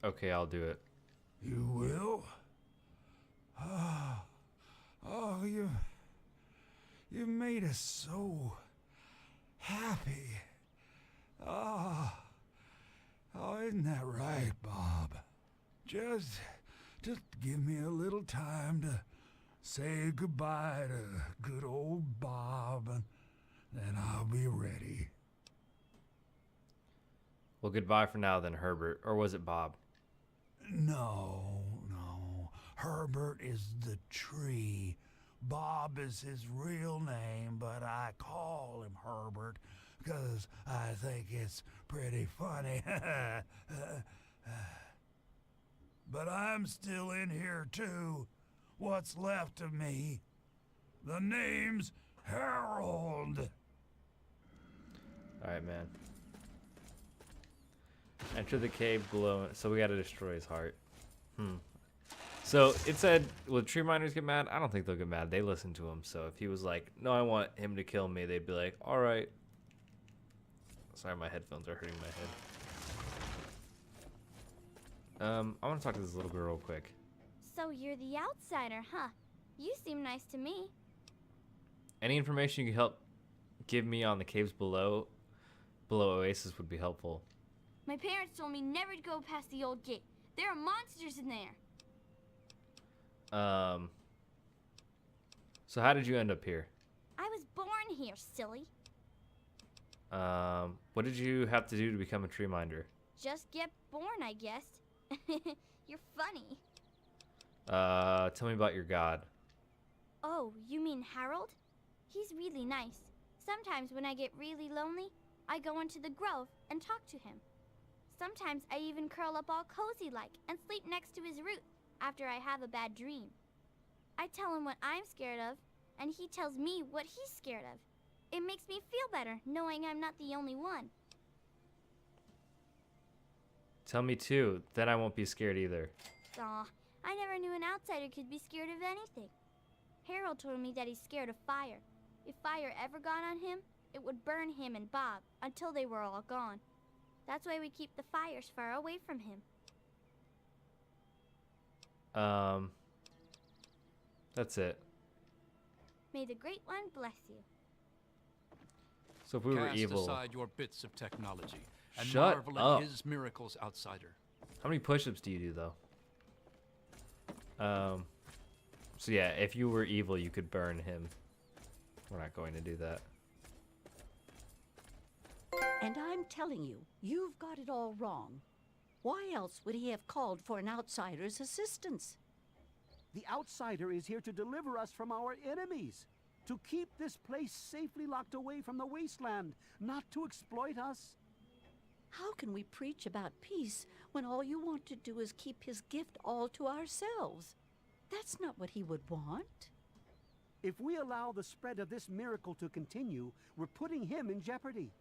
Okay, I'll do it. You will? Oh, you made us so happy. Oh, isn't that right, Bob? Just give me a little time to say goodbye to good old Bob, and then I'll be ready. Well, goodbye for now then, Herbert. Or was it Bob? No, no. Herbert is the tree. Bob is his real name, but I call him Herbert because I think it's pretty funny. But I'm still in here too. What's left of me? The name's Harold. Alright, man. Enter the cave below. So we gotta destroy his heart. So it said, will tree miners get mad? I don't think they'll get mad. They listen to him. So if he was like, no, I want him to kill me, they'd be like, alright. Sorry, my headphones are hurting my head. I want to talk to this little girl real quick. So you're the outsider, huh? You seem nice to me. Any information you can help give me on the caves below Oasis would be helpful. My parents told me never to go past the old gate. There are monsters in there. So how did you end up here? I was born here, silly. What did you have to do to become a tree minder? Just get born, I guess. You're funny. Tell me about your god. Oh, you mean Harold? He's really nice. Sometimes when I get really lonely, I go into the grove and talk to him. Sometimes I even curl up all cozy-like and sleep next to his root after I have a bad dream. I tell him what I'm scared of, and he tells me what he's scared of. It makes me feel better knowing I'm not the only one. Tell me too, then I won't be scared either. Aw, I never knew an outsider could be scared of anything. Harold told me that he's scared of fire. If fire ever got on him, it would burn him and Bob until they were all gone. That's why we keep the fires far away from him. That's it. May the Great One bless you. So if we were Cast evil, aside your bits of technology and Shut marvel up. at his miracles, outsider. how many push-ups do you do though? So yeah, if you were evil, you could burn him. We're not going to do that. And I'm telling you, you've got it all wrong. Why else would he have called for an outsider's assistance? The outsider is here to deliver us from our enemies, to keep this place safely locked away from the wasteland, not to exploit us. How can we preach about peace when all you want to do is keep his gift all to ourselves? That's not what he would want. If we allow the spread of this miracle to continue, we're putting him in jeopardy.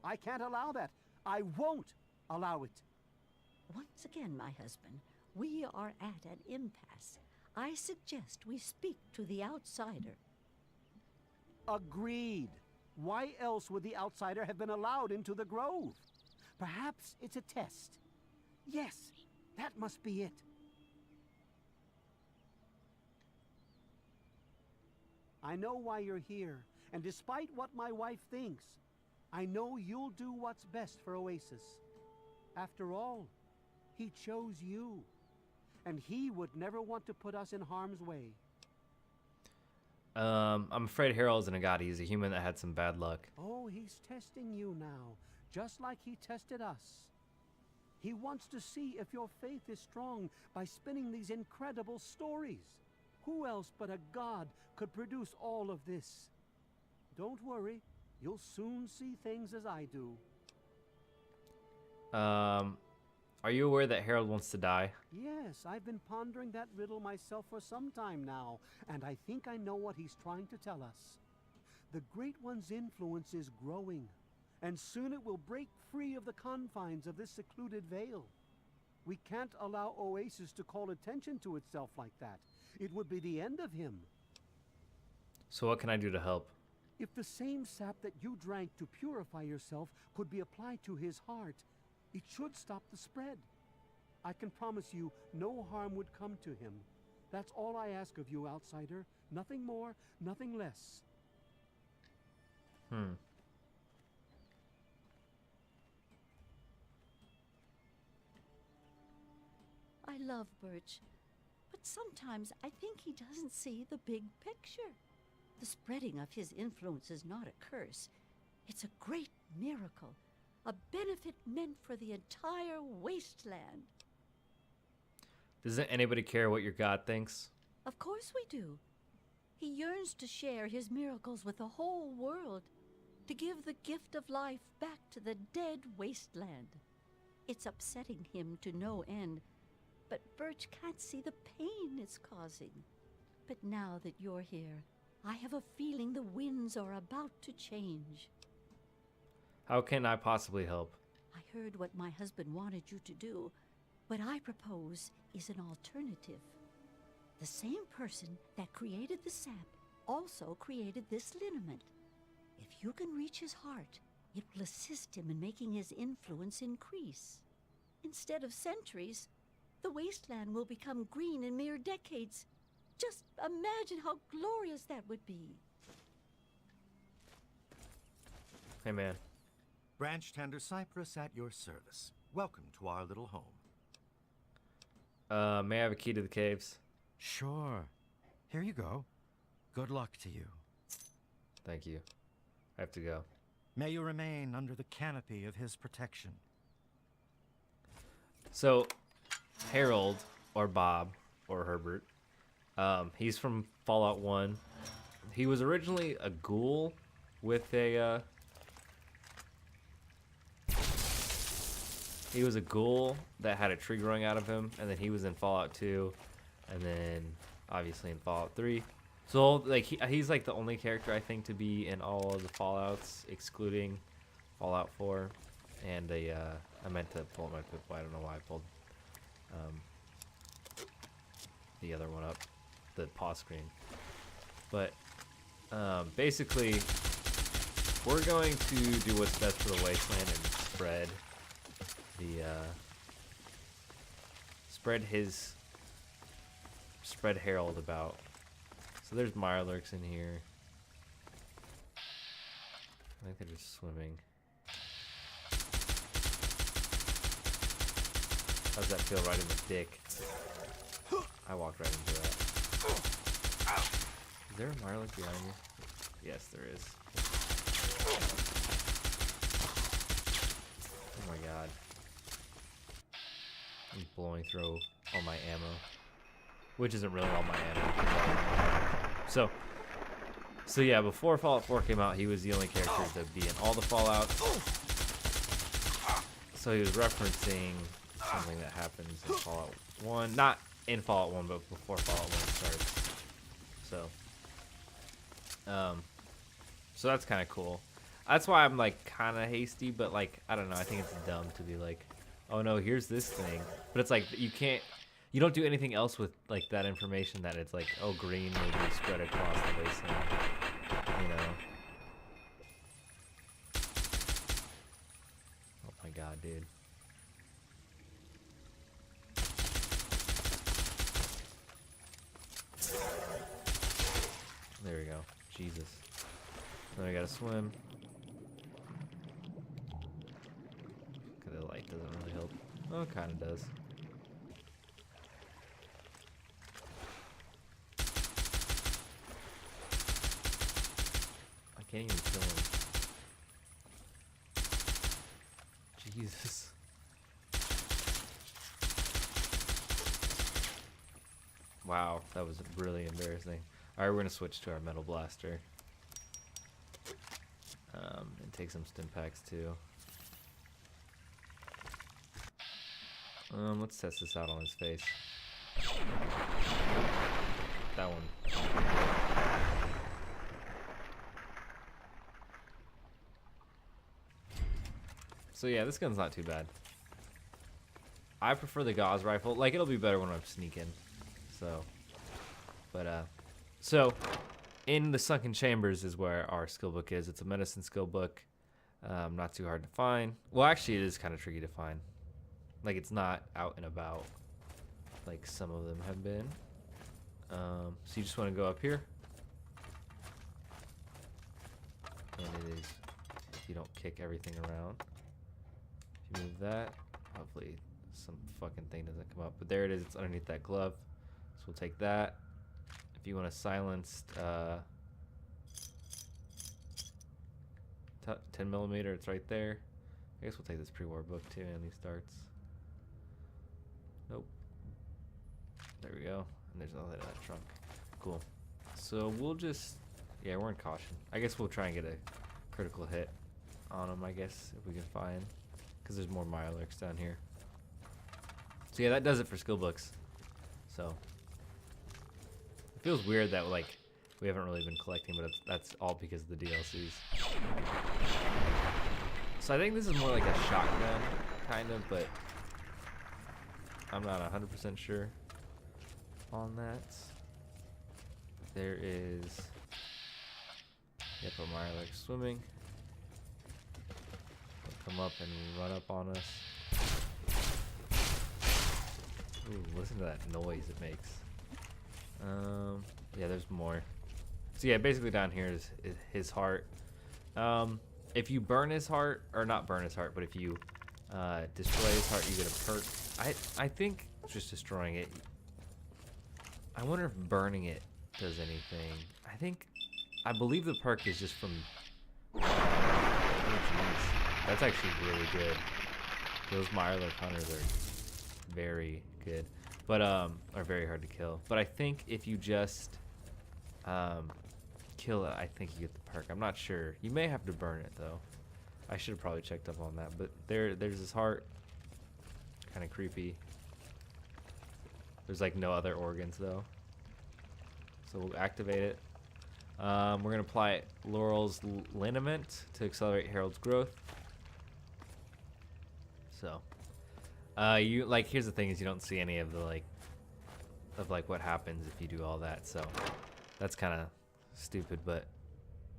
I can't allow that. I won't allow it. Once again, my husband, we are at an impasse. I suggest we speak to the outsider. Agreed. Why else would the outsider have been allowed into the grove? Perhaps it's a test. Yes, that must be it. I know why you're here, and despite what my wife thinks, I know you'll do what's best for Oasis. After all, he chose you, and he would never want to put us in harm's way. I'm afraid Harold isn't a god. He's a human that had some bad luck. Oh, he's testing you now, just like he tested us. He wants to see if your faith is strong by spinning these incredible stories. Who else but a god could produce all of this? Don't worry, you'll soon see things as I do. Are you aware that Harold wants to die? Yes, I've been pondering that riddle myself for some time now, and I think I know what he's trying to tell us. The Great One's influence is growing, and soon it will break free of the confines of this secluded vale. We can't allow Oasis to call attention to itself like that. It would be the end of him. So what can I do to help? If the same sap that you drank to purify yourself could be applied to his heart, it should stop the spread. I can promise you no harm would come to him. That's all I ask of you, outsider. Nothing more, nothing less. I love Birch, but sometimes I think he doesn't see the big picture. The spreading of his influence is not a curse. It's a great miracle, a benefit meant for the entire wasteland. Doesn't anybody care what your god thinks? Of course we do. He yearns to share his miracles with the whole world, to give the gift of life back to the dead wasteland. It's upsetting him to no end, but Birch can't see the pain it's causing. But now that you're here, I have a feeling the winds are about to change. How can I possibly help? I heard what my husband wanted you to do. What I propose is an alternative. The same person that created the sap also created this liniment. If you can reach his heart, it will assist him in making his influence increase. Instead of centuries, the wasteland will become green in mere decades. Just imagine how glorious that would be. Hey, man. Branch Tender Cypress at your service. Welcome to our little home. May I have a key to the caves? Sure. Here you go. Good luck to you. Thank you. I have to go. May you remain under the canopy of his protection. So, Harold, or Bob, or Herbert, he's from Fallout 1. He was originally a ghoul with a, he was a ghoul that had a tree growing out of him, and then he was in Fallout 2, and then obviously in Fallout 3. So, like, he's like the only character I think to be in all of the Fallouts, excluding Fallout 4, and I meant to pull up my Pip-Boy. I don't know why I pulled the other one up, the pause screen. But basically, we're going to do what's best for the wasteland and spread Harold about. So there's Mirelurks in here. I think they're just swimming. How's that feel right in the dick? I walked right into that. Is there a Mirelurk behind you? Yes, there is. Oh my god. I'm blowing through all my ammo. Which isn't really all my ammo. So yeah, before Fallout 4 came out, he was the only character to be in all the Fallouts. So he was referencing something that happens in Fallout 1. Not in Fallout 1, but before Fallout 1 starts. So that's kind of cool. That's why I'm like kind of hasty, but like, I don't know, I think it's dumb to be like, oh no, here's this thing. But it's like, you don't do anything else with like that information that it's like, oh, green will be spread across the wasteland, you know? Oh my god, dude. There we go. Jesus. Then I gotta swim. Okay, the light doesn't really help. Oh, it kinda does. I can't even kill him. Jesus. Wow, that was really embarrassing. Alright, we're gonna switch to our metal blaster. And take some stim packs too. Let's test this out on his face. That one. So yeah, this gun's not too bad. I prefer the Gauss rifle. Like, it'll be better when I'm sneaking. So, but so in the Sunken Chambers is where our skill book is. It's a medicine skill book. Not too hard to find. Well, actually, it is kind of tricky to find. Like it's not out and about like some of them have been. So you just want to go up here. And it is, you don't kick everything around. If you move that, hopefully some fucking thing doesn't come up. But there it is, it's underneath that glove. So we'll take that. If you want a silenced 10 millimeter, it's right there. I guess we'll take this pre-war book too, and these darts. Nope. There we go. And there's nothing in that trunk. Cool. So we'll just, yeah, we're in caution. I guess we'll try and get a critical hit on them, I guess, if we can find. Because there's more Mirelurks down here. So yeah, that does it for skill books. So it feels weird that like we haven't really been collecting, but that's all because of the DLCs. So I think this is more like a shotgun, kind of, but I'm not 100% sure on that. There is, yep, a Mirelurk swimming. They'll come up and run up on us. Ooh, listen to that noise it makes. Yeah, there's more. So yeah, basically down here is his heart. If you burn his heart, or not burn his heart, but if you destroy his heart, you get a perk. I think just destroying it. I wonder if burning it does anything. I believe the perk is just from. Oh, jeez. That's actually really good. Those Mirelurk hunters are very good, but are very hard to kill. But I think if you just kill it, I think you get the perk. I'm not sure. You may have to burn it though. I should have probably checked up on that. But there's his heart. Kind of creepy. There's like no other organs though. So we'll activate it. We're gonna apply Laurel's liniment to accelerate Harold's growth. So, you like here's the thing is you don't see any of the like what happens if you do all that. So that's kind of stupid, but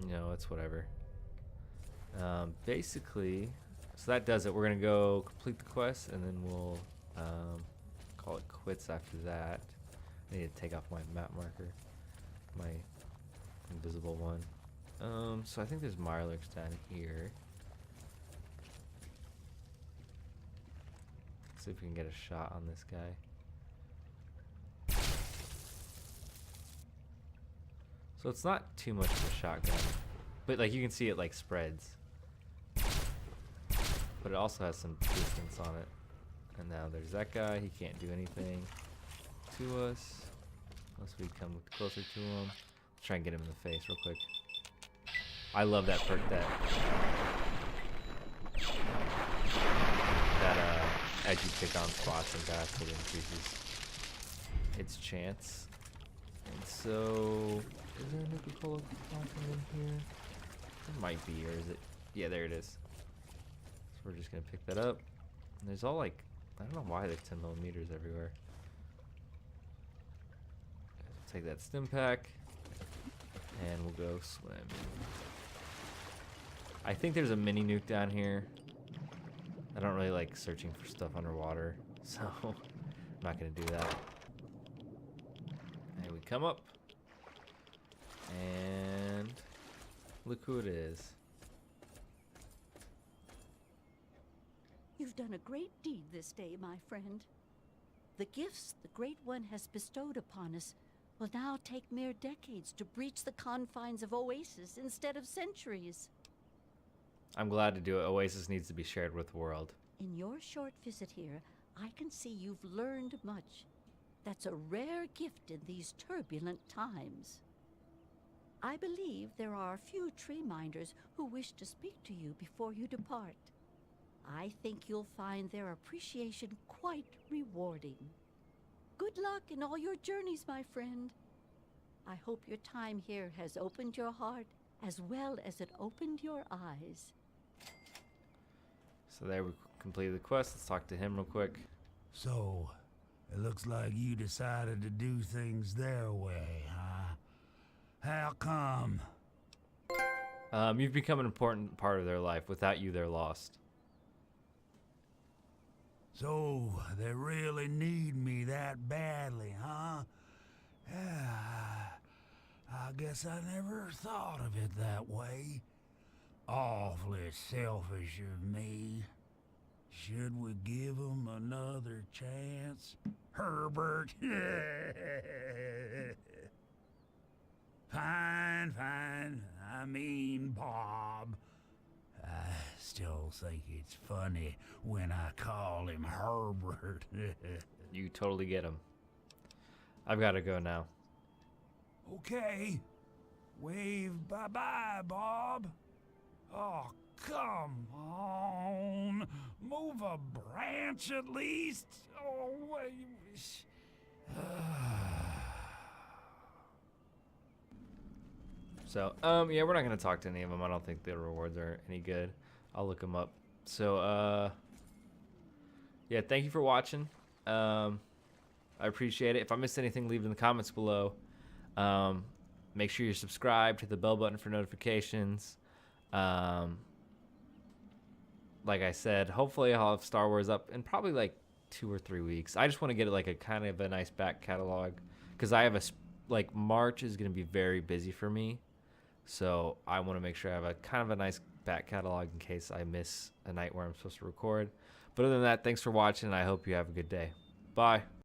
you know it's whatever. Basically, so that does it. We're gonna go complete the quest and then we'll call it quits after that. I need to take off my map marker, my invisible one. So I think there's Mirelurks down here. See if we can get a shot on this guy. So it's not too much of a shotgun, but like you can see it like spreads. But it also has some distance on it. And now there's that guy. He can't do anything to us unless we come closer to him. Let's try and get him in the face real quick. I love that perk that as you pick on spots and bats, it increases its chance. And so, is there a Nuka-Cola in here? There might be, or is it? Yeah, there it is. So we're just gonna pick that up. And there's all like, I don't know why there's 10 millimeters everywhere. Take that stim pack, and we'll go swim. I think there's a mini nuke down here. I don't really like searching for stuff underwater, so I'm not gonna do that. And we come up, and look who it is. You've done a great deed this day, my friend. The gifts the Great One has bestowed upon us will now take mere decades to breach the confines of Oasis instead of centuries. I'm glad to do it. Oasis needs to be shared with the world. In your short visit here, I can see you've learned much. That's a rare gift in these turbulent times. I believe there are a few tree minders who wish to speak to you before you depart. I think you'll find their appreciation quite rewarding. Good luck in all your journeys, my friend. I hope your time here has opened your heart as well as it opened your eyes. So there we completed the quest. Let's talk to him real quick. So, it looks like you decided to do things their way, huh? How come? You've become an important part of their life. Without you, they're lost. So they really need me that badly, huh? Yeah, I guess I never thought of it that way. Awfully selfish of me. Should we give 'em another chance? Herbert? Fine, fine. I mean, Bob. I still think it's funny when I call him Herbert. You totally get him. I've got to go now. Okay. Wave bye-bye, Bob. Oh, come on. Move a branch at least. Oh, wait. So, yeah, we're not going to talk to any of them. I don't think the rewards are any good. I'll look them up. So, yeah, thank you for watching. I appreciate it. If I missed anything, leave it in the comments below. Make sure you're subscribed, hit the bell button for notifications. Like I said, hopefully I'll have Star Wars up in probably like 2 or 3 weeks. I just want to get it like a kind of a nice back catalog, because I have like March is going to be very busy for me. So I want to make sure I have a kind of a nice back catalog in case I miss a night where I'm supposed to record. But other than that, thanks for watching, and I hope you have a good day. Bye.